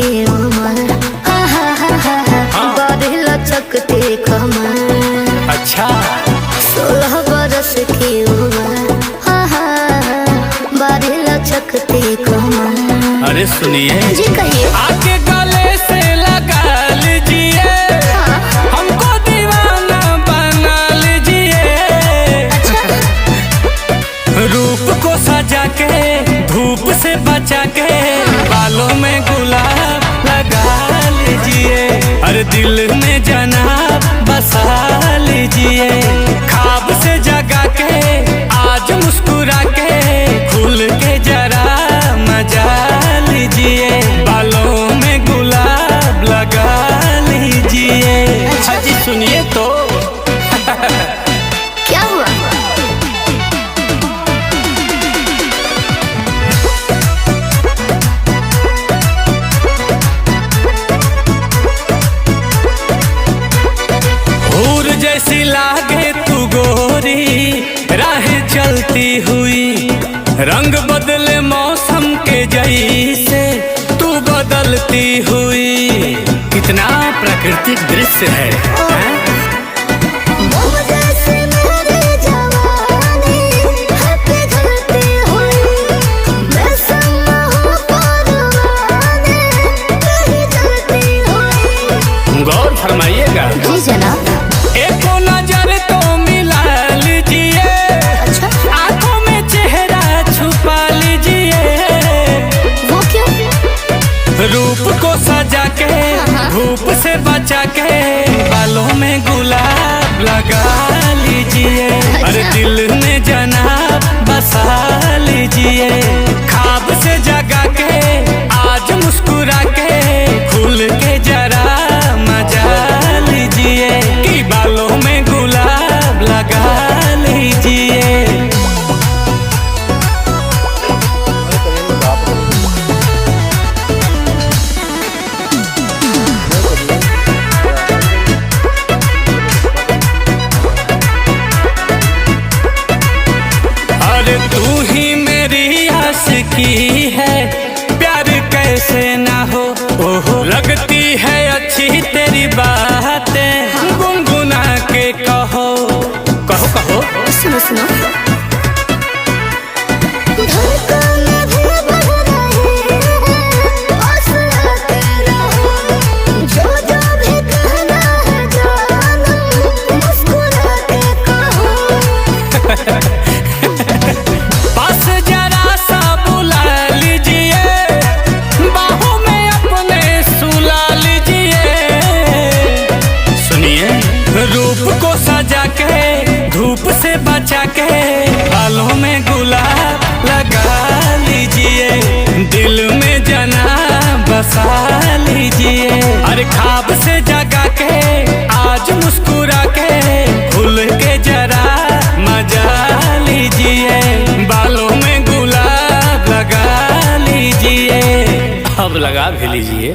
के उमर, बड़ी लचकते कमर। अच्छा 16 बरस की उमर, बड़ी लचकते कमर। अरे सुनिए जी कहिए। आके गले से लगा लीजिए, हमको दीवाना बना लीजिए। रूप को सजा के धूप से बचा के बालों में गुलाब लगा लीजिए। अरे दिल में जनाब बसा लीजिए। ख्वाब से जगा के आज मुस्कुरा के खुल के जरा मजा लीजिए। बालों में गुलाब लगा लीजिए। जी सुनिए तो क्या हुआ? हूर जैसी लागे तू गोरी, राहें चलती हुई, रंग बदले मौसम के जैसे तू बदलती हुई। कितना प्राकृतिक दृश्य है, हैं? गौर फरमाइएगा। जी जनाब। एक नजर तो मिला लीजिए। अच्छा आंखों में चेहरा छुपा लीजिए। वो क्यों? रूप को सजा के धूप से बचा के बालों में गुलाब लगा लीजिए। अरे दिल में जनाब बसा लीजिए। ख्वाब से जगा के आज मुस्कुरा के खुल के जरा मजा लीजिए। कि बालों में गुलाब लगा लीजिए। अरे तू ही मेरी आशिकी है, प्यार कैसे ना हो। ओहो लगती है अच्छी तेरी बातें, गुनगुना के कहो कहो कहो। सुनो सुनो। बस जरा सा बुला लीजिए, बाहों में अपने सुला लीजिए। सुनिए रूप को सजा के धूप से बचा के बालों में गुलाब लगा लीजिए। दिल में जनाब बसा लीजिए। अरे ख्वाब से जगा के आज मुस्कुरा के खुल के जरा मजा लीजिए। बालों में गुलाब लगा लीजिए। अब लगा भी लीजिए।